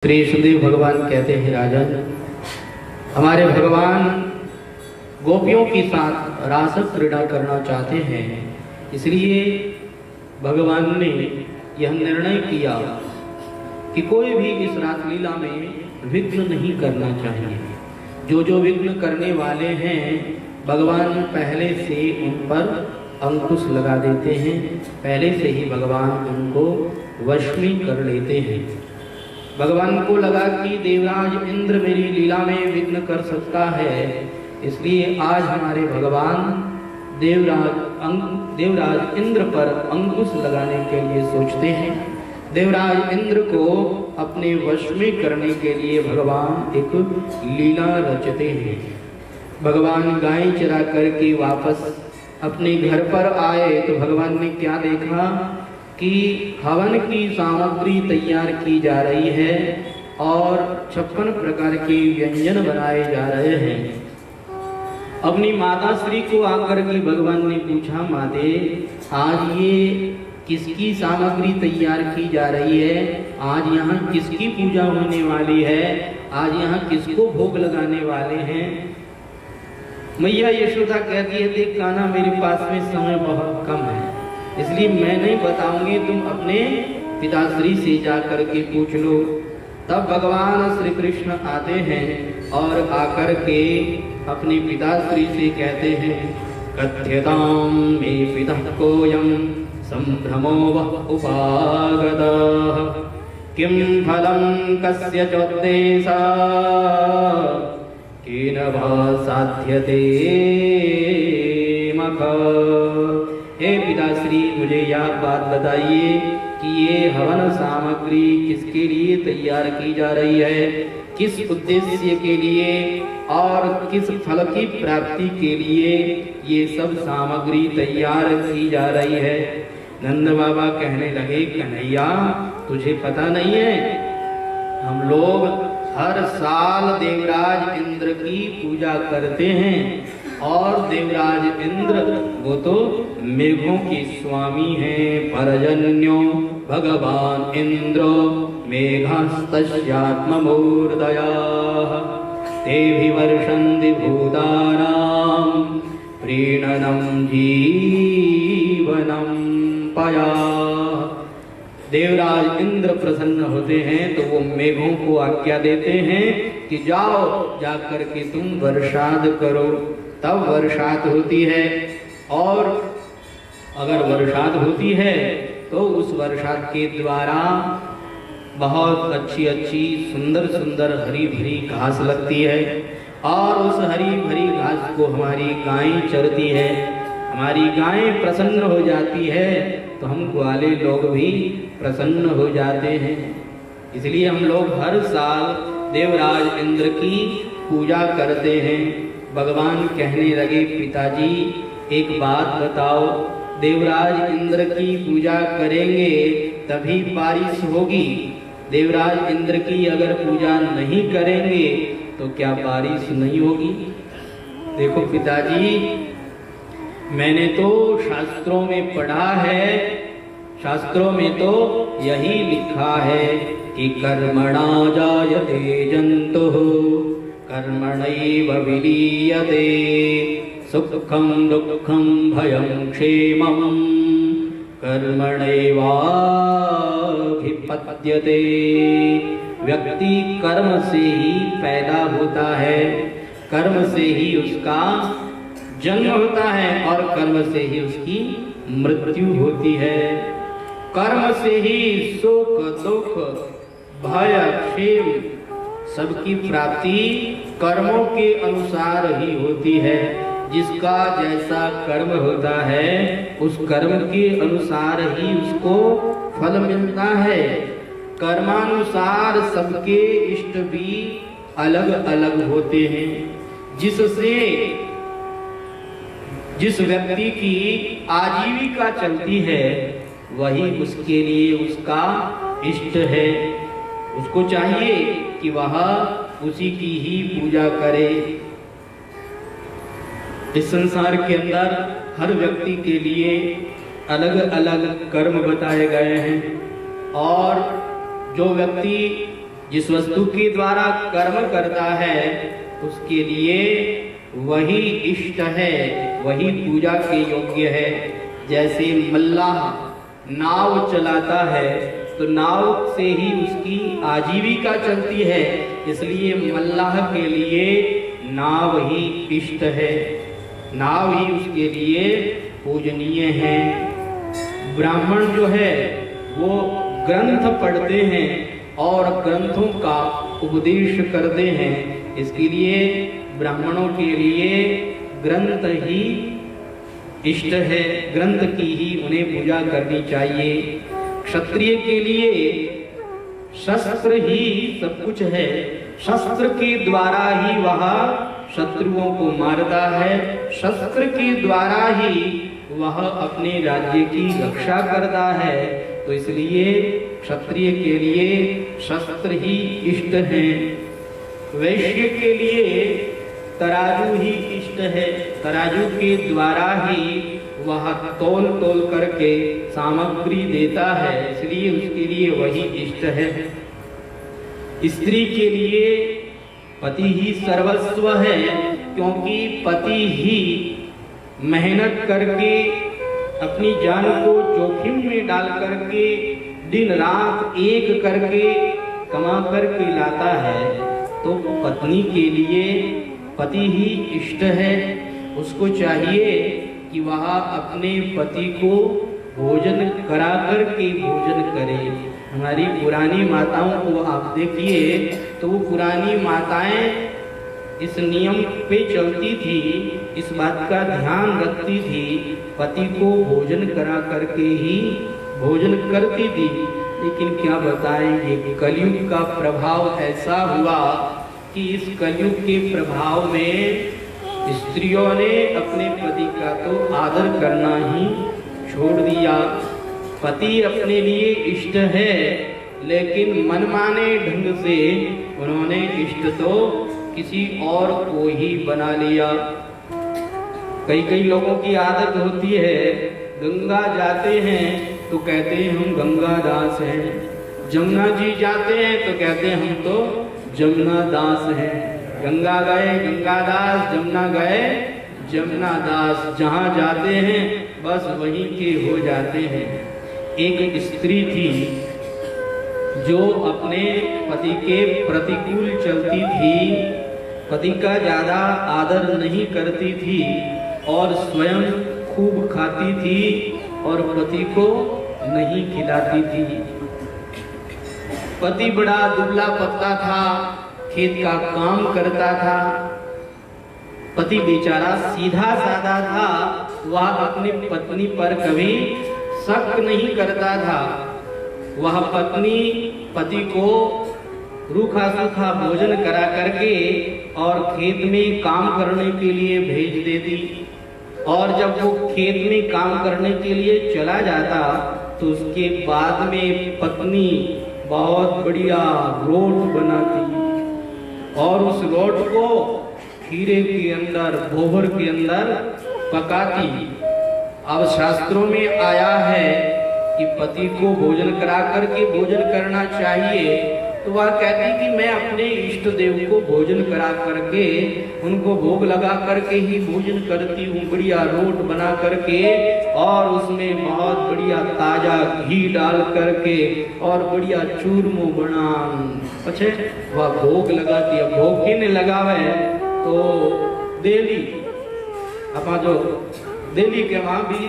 श्री सुदेव भगवान कहते हैं, राजन, हमारे भगवान गोपियों के साथ रास क्रीड़ा करना चाहते हैं। इसलिए भगवान ने यह निर्णय किया कि कोई भी इस रासलीला में विघ्न नहीं करना चाहिए। जो विघ्न करने वाले हैं भगवान पहले से उन पर अंकुश लगा देते हैं, पहले से ही भगवान उनको वश में कर लेते हैं। भगवान को लगा कि देवराज इंद्र मेरी लीला में विघ्न कर सकता है, इसलिए आज हमारे भगवान देवराज इंद्र पर अंकुश लगाने के लिए सोचते हैं। देवराज इंद्र को अपने वश में करने के लिए भगवान एक लीला रचते हैं। भगवान गाय चरा करके वापस अपने घर पर आए तो भगवान ने क्या देखा कि हवन की सामग्री तैयार की जा रही है और 56 प्रकार के व्यंजन बनाए जा रहे हैं। अपनी माता श्री को आकर के भगवान ने पूछा, माते आज ये किसकी सामग्री तैयार की जा रही है? आज यहाँ किसकी पूजा होने वाली है? आज यहाँ किसको भोग लगाने वाले हैं? मैया यशोदा कहती है, देख कान्हा मेरे पास में समय बहुत कम है, इसलिए मैं नहीं बताऊंगी, तुम अपने पिताश्री से जाकर के पूछ लो। तब भगवान श्री कृष्ण आते हैं और आकर के अपने पिताश्री से कहते हैं, कथ्यतां मे पितः कोऽयं संभ्रमो वः उपागतः, किं फलं कस्य चोद्देशः केन वा साध्यते मखः। हे पिताश्री, मुझे यह बात बताइए कि ये हवन सामग्री किसके लिए तैयार की जा रही है, किस उद्देश्य के लिए और किस फल की प्राप्ति के लिए ये सब सामग्री तैयार की जा रही है। नंद बाबा कहने लगे, कन्हैया तुझे पता नहीं है, हम लोग हर साल देवराज इंद्र की पूजा करते हैं और देवराज इंद्र वो तो मेघों के स्वामी हैं। पर्जन्यो भगवान इंद्रो मेघास्तस्यात्ममूर्धयाः, तेभि वर्षन्ति भूतानां प्रीणनं जीवनं पया। देवराज इंद्र प्रसन्न होते हैं तो वो मेघों को आज्ञा देते हैं कि जाओ जाकर के तुम वर्षाद करो। तब वर्षात होती है और अगर वर्षात होती है तो उस वर्षात के द्वारा बहुत अच्छी अच्छी सुंदर सुंदर हरी भरी घास लगती है और उस हरी भरी घास को हमारी गायें चरती है। हमारी गायें प्रसन्न हो जाती है तो हम ग्वाले लोग भी प्रसन्न हो जाते हैं। इसलिए हम लोग हर साल देवराज इंद्र की पूजा करते हैं। भगवान कहने लगे, पिताजी एक बात बताओ, देवराज इंद्र की पूजा करेंगे तभी बारिश होगी, देवराज इंद्र की अगर पूजा नहीं करेंगे तो क्या बारिश नहीं होगी? देखो पिताजी, मैंने तो शास्त्रों में पढ़ा है, शास्त्रों में तो यही लिखा है कि कर्मणा जायते जन्तुः कर्मणैव विलीयते, सुखं दुःखं भयं क्षेमं कर्मणैवाभिपद्यते। व्यक्ति कर्म से ही पैदा होता है, कर्म से ही उसका जन्म होता है और कर्म से ही उसकी मृत्यु होती है। कर्म से ही सुख दुख भय क्षेम सबकी प्राप्ति कर्मों के अनुसार ही होती है। जिसका जैसा कर्म होता है उस कर्म के अनुसार ही उसको फल मिलता है। कर्मानुसार सबके इष्ट भी अलग अलग होते हैं। जिससे जिस व्यक्ति की आजीविका चलती है वही उसके लिए उसका इष्ट है। उसको चाहिए कि वह उसी की ही पूजा करे। इस संसार के अंदर हर व्यक्ति के लिए अलग अलग कर्म बताए गए हैं और जो व्यक्ति जिस वस्तु के द्वारा कर्म करता है उसके लिए वही इष्ट है, वही पूजा के योग्य है। जैसे मल्लाह नाव चलाता है तो नाव से ही उसकी आजीविका चलती है, इसलिए मल्लाह के लिए नाव ही इष्ट है, नाव ही उसके लिए पूजनीय है। ब्राह्मण जो है वो ग्रंथ पढ़ते हैं और ग्रंथों का उपदेश करते हैं, इसके लिए ब्राह्मणों के लिए ग्रंथ ही इष्ट है, ग्रंथ की ही उन्हें पूजा करनी चाहिए। क्षत्रिय के लिए शस्त्र ही सब कुछ है, शस्त्र के द्वारा ही वह शत्रुओं को मारता है, शस्त्र के द्वारा ही वह अपने राज्य की रक्षा करता है, तो इसलिए क्षत्रिय के लिए शस्त्र ही इष्ट है। वैश्य के लिए तराजू ही इष्ट है, तराजू के द्वारा ही वह तोल तोल करके सामग्री देता है, इसलिए उसके लिए वही इष्ट है। स्त्री के लिए पति ही सर्वस्व है, क्योंकि पति ही मेहनत करके अपनी जान को जोखिम में डाल करके दिन रात एक करके कमा करके लाता है, तो पत्नी के लिए पति ही इष्ट है। उसको चाहिए कि वह अपने पति को भोजन करा करके भोजन करे। हमारी पुरानी माताओं को आप देखिए तो वो पुरानी माताएं इस नियम पे चलती थी, इस बात का ध्यान रखती थी, पति को भोजन करा करके ही भोजन करती थी। लेकिन क्या बताएं, ये कलयुग का प्रभाव ऐसा हुआ कि इस कलयुग के प्रभाव में स्त्रियों ने अपने पति का तो आदर करना ही छोड़ दिया। पति अपने लिए इष्ट है, लेकिन मनमाने ढंग से उन्होंने इष्ट तो किसी और को ही बना लिया। कई लोगों की आदत होती है, गंगा जाते हैं तो कहते हैं हम गंगा दास हैं, जमुना जी जाते हैं तो कहते हैं हम तो जमुना दास हैं। गंगा गए गंगा दास, जमुना गए जमुना दास, जहाँ जाते हैं बस वहीं के हो जाते हैं। एक स्त्री थी जो अपने पति के प्रतिकूल चलती थी, पति का ज्यादा आदर नहीं करती थी और स्वयं खूब खाती थी और पति को नहीं खिलाती थी। पति बड़ा दुबला पतला था, खेत का काम करता था, पति बेचारा सीधा साधा था, वह अपनी पत्नी पर कभी शक नहीं करता था। वह पत्नी पति को रूखा सूखा भोजन करा करके और खेत में काम करने के लिए भेज देती, और जब वो खेत में काम करने के लिए चला जाता तो उसके बाद में पत्नी बहुत बढ़िया रोट बनाती और उस रोट को खीरे के अंदर, गोबर के अंदर पकाती। अब शास्त्रों में आया है कि पति को भोजन करा करके भोजन करना चाहिए, तो वह कहती कि मैं अपने इष्ट देव को भोजन करा करके उनको भोग लगा करके ही भोजन करती हूँ, बढ़िया रोट बना करके और उसमें बहुत बढ़िया ताजा घी डाल करके और बढ़िया चूरमो बना अच्छे वह भोग लगाती है। भोग किने लगावे तो देली अपा जो देली के वहाँ भी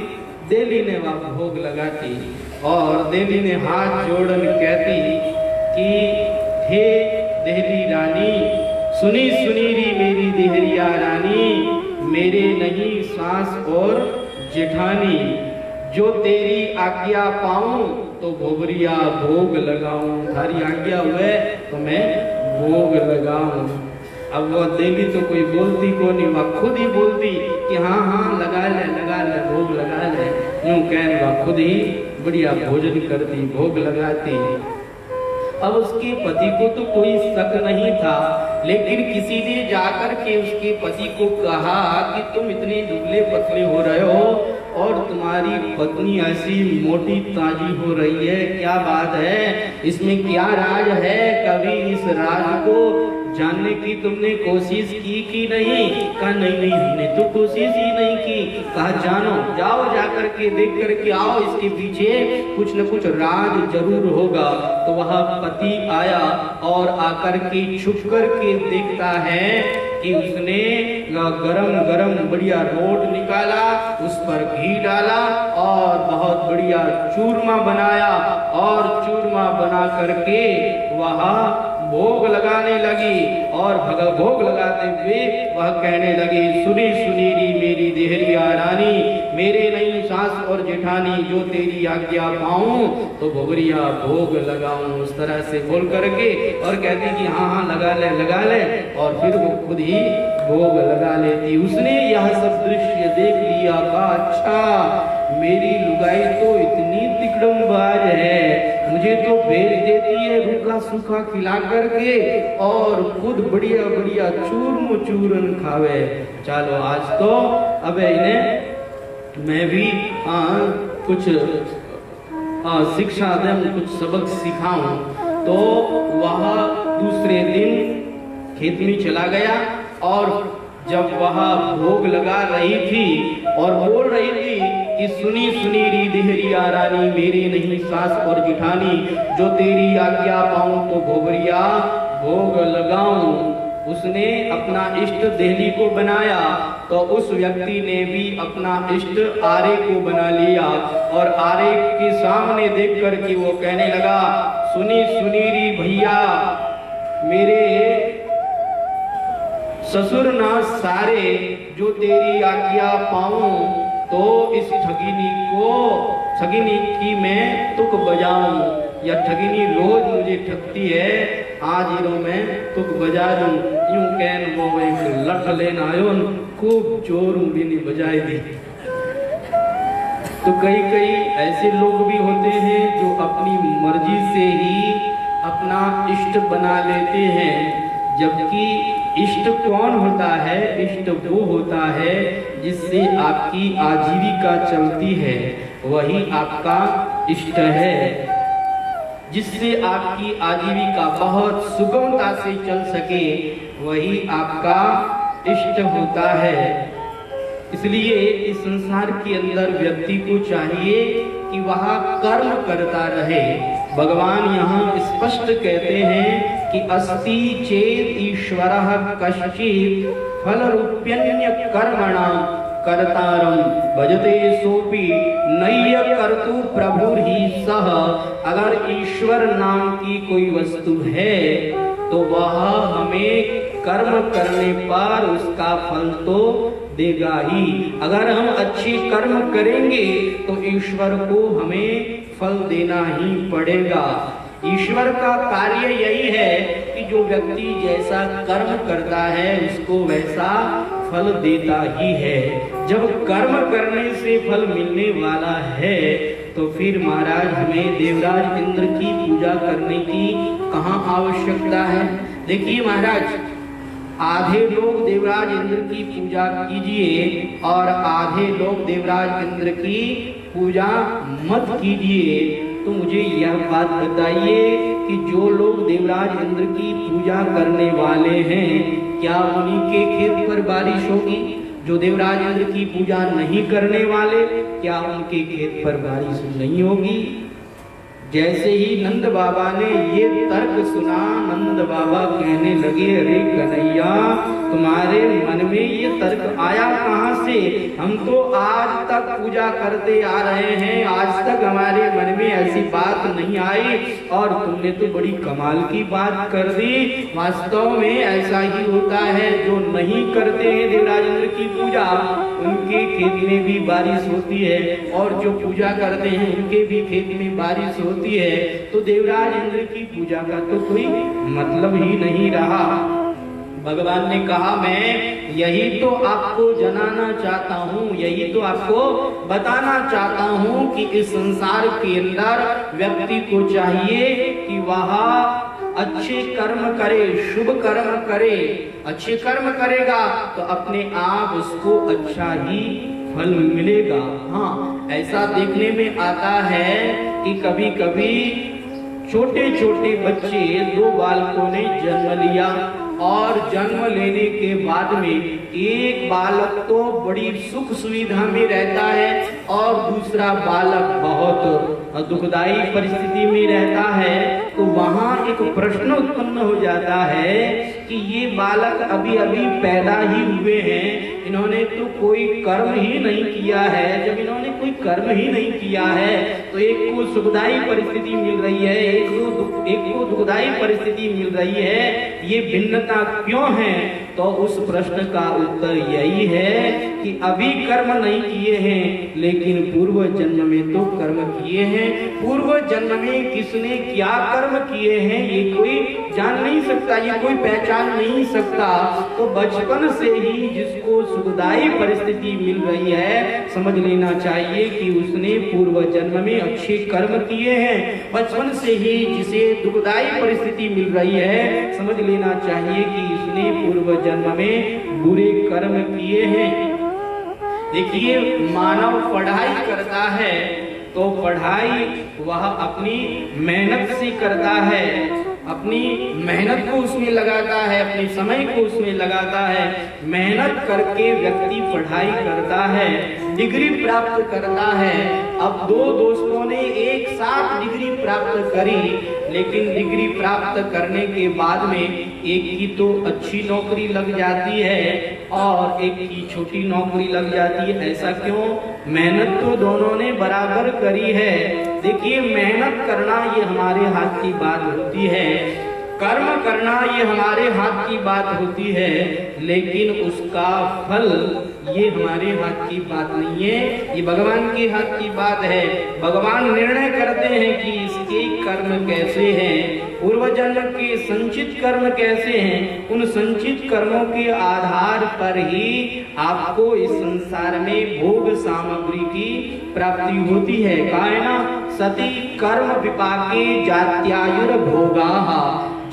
देली ने वह भोग लगाती और देली ने हाथ जोड़न कहती कि हे देहरी रानी, सुनी सुनीरी मेरी देहरिया रानी, मेरे नहीं सांस और जेठानी, जो तेरी आज्ञा पाऊं तो भोगरिया भोग लगाऊं, थारी आज्ञा हुए तो मैं भोग लगाऊं। अब वह देवी तो कोई बोलती को नहीं, वह खुद ही बोलती कि हाँ हाँ लगा ले भोग लगा ले, यूं कह वह खुद ही बढ़िया भोजन करती, भोग लगाती। अब उसके पति को तो कोई शक नहीं था, लेकिन किसी ने जाकर के उसके पति को कहा कि तुम इतने दुबले पतले हो रहे हो और तुम्हारी पत्नी ऐसी मोटी ताजी हो रही है, क्या बात है, इसमें क्या राज है? कभी इस राज को जानने की तुमने कोशिश की कि नहीं? कहा नहीं नहीं, हमने तो कोशिश ही नहीं की। कहा जानो, जाओ जाकर के देख करके आओ, इसके पीछे कुछ न कुछ राज जरूर होगा। तो वह पति आया और आकर के छुप कर के देखता है कि उसने गरम गरम बढ़िया रोट निकाला, उस पर घी डाला और बहुत बढ़िया चूरमा बनाया, और चूरमा बना करके वह भोग लगाने लगी। और भोग लगाते हुए वह कहने लगी, सुनी सुनीरी मेरी देहरिया रानी, मेरे नहीं सास और जेठानी, जो तेरी आज्ञा पाऊं तो भोगरिया भोग लगाऊं। उस तरह से बोल करके और कहती कि हाँ हाँ लगा ले लगा ले, और फिर वो खुद ही भोग लगा लेती। उसने यह सब दृश्य देख लिया, कहा अच्छा मेरी लुगाई तो इतनी तिकड़मबाज है, मुझे तो भेज देती है रूखा सूखा खिला करके और खुद बढ़िया बढ़िया चूरम चूरन खावे। चलो आज तो अब इन्हें मैं भी कुछ शिक्षा दें, कुछ सबक सिखाऊं। तो वह दूसरे दिन खेत में चला गया, और जब वह भोग लगा रही थी और बोल रही थी कि सुनी सुनीरी देहरिया रानी, मेरे नहीं सास और जिठानी, जो तेरी आज्ञा पाऊं तो भोगरिया भोग लगाऊं, उसने अपना इष्ट देहली को बनाया। तो उस व्यक्ति ने भी अपना इष्ट आरे को बना लिया, और आरे के सामने देख कर के वो कहने लगा, सुनी सुनीरी भैया, मेरे ससुर ना सारे, जो तेरी आज्ञा पाऊं तो इस ठगिनी की मैं तुक बजाऊं। या ठगिनी रोज मुझे ठगती है, आज इरो मैं तुक बजा दूं। यूं कहन वो एक लठ लेन आयो, खूब जोर भी नहीं बजाई दी। तो कई कई ऐसे लोग भी होते हैं जो अपनी मर्जी से ही अपना इष्ट बना लेते हैं, जबकि इष्ट कौन होता है? इष्ट वो होता है जिससे आपकी आजीविका चलती है, वही आपका इष्ट है। जिससे आपकी आजीविका बहुत सुगमता से चल सके, वही आपका इष्ट होता है। इसलिए इस संसार के अंदर व्यक्ति को चाहिए कि वह कर्म करता रहे। भगवान यहाँ स्पष्ट कहते हैं कि अस्ति चेत ईश्वरः कश्चित् फलरूप्यन्य कर्मणां कर्तारं भजते सोपि नय्य कर्तु प्रभुर्हि सः। अगर ईश्वर नाम की कोई वस्तु है तो वह हमें कर्म करने पर उसका फल तो देगा ही। अगर हम अच्छे कर्म करेंगे तो ईश्वर को हमें फल देना ही पड़ेगा। ईश्वर का कार्य यही है कि जो व्यक्ति जैसा कर्म करता है उसको वैसा फल देता ही है। जब कर्म करने से फल मिलने वाला है तो फिर महाराज हमें देवराज इंद्र की पूजा करने की कहाँ आवश्यकता है। देखिए महाराज, आधे लोग देवराज इंद्र की पूजा कीजिए और आधे लोग देवराज इंद्र की पूजा मत कीजिए। तो मुझे यह बात बताइए कि जो लोग देवराज इंद्र की पूजा करने वाले हैं, क्या उन्हीं के खेत पर बारिश होगी? जो देवराज इंद्र की पूजा नहीं करने वाले, क्या उनके खेत पर बारिश नहीं होगी? जैसे ही नंद बाबा ने ये तर्क सुना, नंद बाबा कहने लगे, अरे कन्हैया तुम्हारे मन में ये तर्क आया कहाँ से? हम तो आज तक पूजा करते आ रहे हैं, आज तक हमारे मन में ऐसी बात नहीं आई और तुमने तो बड़ी कमाल की बात कर दी। वास्तव में ऐसा ही होता है, जो नहीं करते हैं देवराज इंद्र की पूजा उनके खेत में भी बारिश होती है, और जो पूजा करते हैं उनके भी खेत में बारिश होती है। तो देवराज इंद्र की पूजा का तो कोई मतलब ही नहीं रहा। भगवान ने कहा, मैं यही तो आपको जनाना चाहता हूँ, यही तो आपको बताना चाहता हूँ कि इस संसार के अंदर व्यक्ति को चाहिए कि वह अच्छे कर्म करे, शुभ कर्म करे। अच्छे कर्म करेगा तो अपने आप उसको अच्छा ही फल मिलेगा। हाँ, ऐसा देखने में आता है कि कभी कभी छोटे छोटे बच्चे, 2 बालकों ने जन्म लिया और जन्म लेने के बाद में एक बालक तो बड़ी सुख सुविधा में रहता है और दूसरा बालक बहुत दुखदाई परिस्थिति में रहता है। तो वहां एक प्रश्न उत्पन्न हो जाता है कि ये बालक अभी अभी पैदा ही हुए हैं, इन्होंने तो कोई कर्म ही नहीं किया है। जब इन्होंने कोई कर्म ही नहीं किया है तो एक को सुखदाई परिस्थिति मिल रही है, एक को दुखदाई परिस्थिति मिल रही है, ये भिन्नता क्यों है? तो उस प्रश्न का उत्तर यही है कि अभी कर्म नहीं किए हैं, लेकिन पूर्व जन्म में तो कर्म किए हैं। पूर्व जन्म में किसने क्या कर्म किए हैं ये कोई जान नहीं सकता, ये कोई पहचान नहीं सकता। तो बचपन से ही जिसको सुखदायी परिस्थिति मिल रही है, समझ लेना चाहिए कि उसने पूर्व जन्म में अच्छे कर्म किए हैं। बचपन से ही जिसे दुखदायी परिस्थिति मिल रही है, समझ लेना चाहिए कि इसने पूर्व जन्म में बुरे कर्म किए हैं। देखिए, मानव पढ़ाई करता है तो पढ़ाई वह अपनी मेहनत से करता है, अपनी मेहनत को उसमें लगाता है, अपने समय को उसमें लगाता है। मेहनत करके व्यक्ति पढ़ाई करता है, डिग्री प्राप्त करता है। अब 2 दोस्तों ने एक साथ डिग्री प्राप्त करी, लेकिन डिग्री प्राप्त करने के बाद में एक की तो अच्छी नौकरी लग जाती है और एक की छोटी नौकरी लग जाती है। ऐसा क्यों? मेहनत तो दोनों ने बराबर करी है। देखिए, मेहनत करना ये हमारे हाथ की बात होती है, कर्म करना ये हमारे हाथ की बात होती है, लेकिन उसका फल ये हमारे हाथ की बात नहीं है, ये भगवान के हाथ की बात है। भगवान निर्णय करते हैं कि इसके कर्म कैसे हैं, पूर्व जन्म के संचित कर्म कैसे हैं। उन संचित कर्मों के आधार पर ही आपको इस संसार में भोग सामग्री की प्राप्ति होती है। कायना सती कर्म विपाके जात्यायुर भोगाः।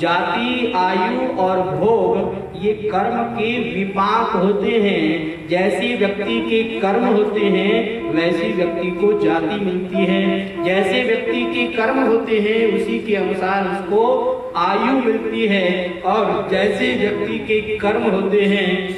जाति, आयु और भोग ये कर्म के विपाक होते हैं। जैसे व्यक्ति के कर्म होते हैं वैसी व्यक्ति को जाति मिलती है, जैसे व्यक्ति के कर्म होते हैं उसी के अनुसार उसको आयु मिलती है, और जैसे व्यक्ति के कर्म होते हैं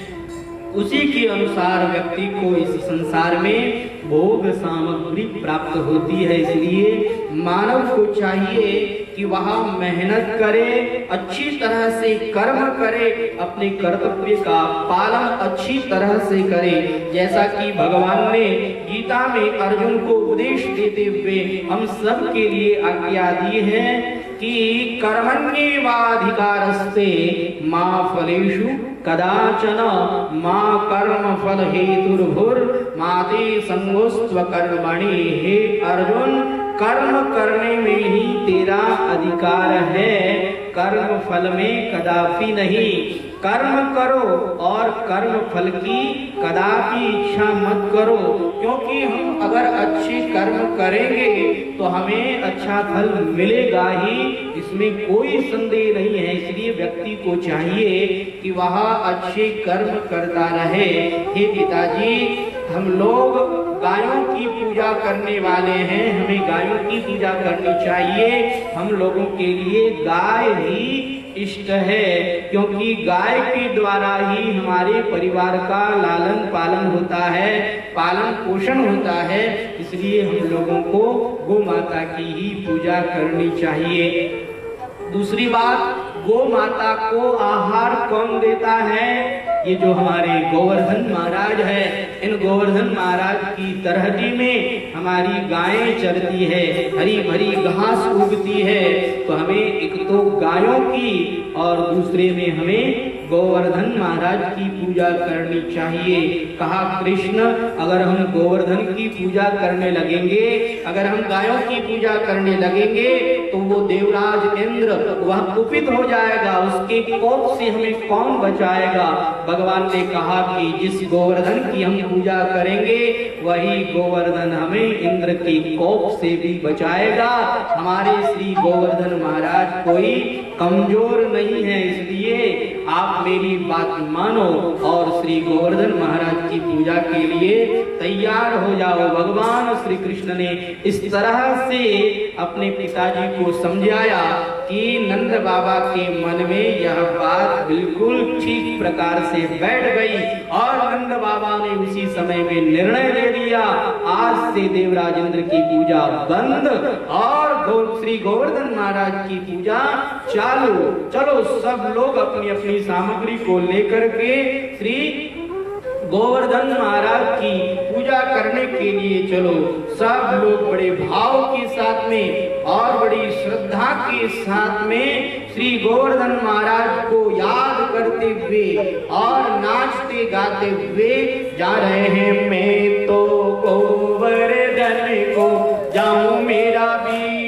उसी के अनुसार व्यक्ति को इस संसार में भोग सामग्री प्राप्त होती है। इसलिए मानव को चाहिए कि वह मेहनत करे, अच्छी तरह से कर्म करे, अपने कर्तव्य का पालन अच्छी तरह से करे। जैसा कि भगवान ने गीता में अर्जुन को उपदेश देते हुए हम सब के लिए आज्ञा दी है कि कर्मण्येवाधिकारस्ते मा फलेषु कदाचन मा कर्म फल हेतुर्भुर्मा ते संगोस्त्व कर्मणि। हे अर्जुन, कर्म करने में ही तेरा अधिकार है, कर्म फल में कदापि नहीं। कर्म करो और कर्म फल की कदापि इच्छा मत करो, क्योंकि हम अगर अच्छे कर्म करेंगे तो हमें अच्छा फल मिलेगा ही, इसमें कोई संदेह नहीं है। इसलिए व्यक्ति को चाहिए कि वह अच्छे कर्म करता रहे। हे पिताजी, हम लोग गायों की पूजा करने वाले हैं, हमें गायों की पूजा करनी चाहिए। हम लोगों के लिए गाय ही इष्ट है, क्योंकि गाय के द्वारा ही हमारे परिवार का लालन पालन होता है, पालन पोषण होता है। इसलिए हम लोगों को गौ माता की ही पूजा करनी चाहिए। दूसरी बात, गौ माता को आहार कौन देता है? ये जो हमारे गोवर्धन महाराज है, इन गोवर्धन महाराज की तरहटी में हमारी गायें चरती है, हरी भरी घास उगती है। तो हमें एक तो गायों की और दूसरे में हमें गोवर्धन महाराज की पूजा करनी चाहिए। कहा कृष्ण, अगर हम गोवर्धन की पूजा करने लगेंगे, अगर हम गायों की पूजा करने लगेंगे तो वो देवराज इंद्र वह कुपित हो जाएगा, उसके कोप से हमें कौन बचाएगा? भगवान ने कहा कि जिस गोवर्धन की हम पूजा करेंगे वही गोवर्धन हमें इंद्र के कोप से भी बचाएगा। हमारे श्री गोवर्धन महाराज कोई कमजोर नहीं है, इसलिए आप मेरी बात मानो और श्री गोवर्धन महाराज की पूजा के लिए तैयार हो जाओ। भगवान श्री कृष्ण ने इस तरह से अपने पिताजी को समझाया कि नंद बाबा के मन में यह बात बिल्कुल ठीक प्रकार से बैठ गई और नंद बाबा ने उसी समय में निर्णय ले लिया, आज से देवराज इंद्र की पूजा बंद और श्री गोवर्धन महाराज की पूजा चालू। चलो सब लोग अपनी अपनी सामग्री को लेकर के श्री गोवर्धन महाराज की पूजा करने के लिए चलो। सब लोग बड़े भाव के साथ में और बड़ी श्रद्धा के साथ में श्री गोवर्धन महाराज को याद करते हुए और नाचते गाते हुए जा रहे हैं। मैं तो गोवर्धन को जाऊं मेरा भी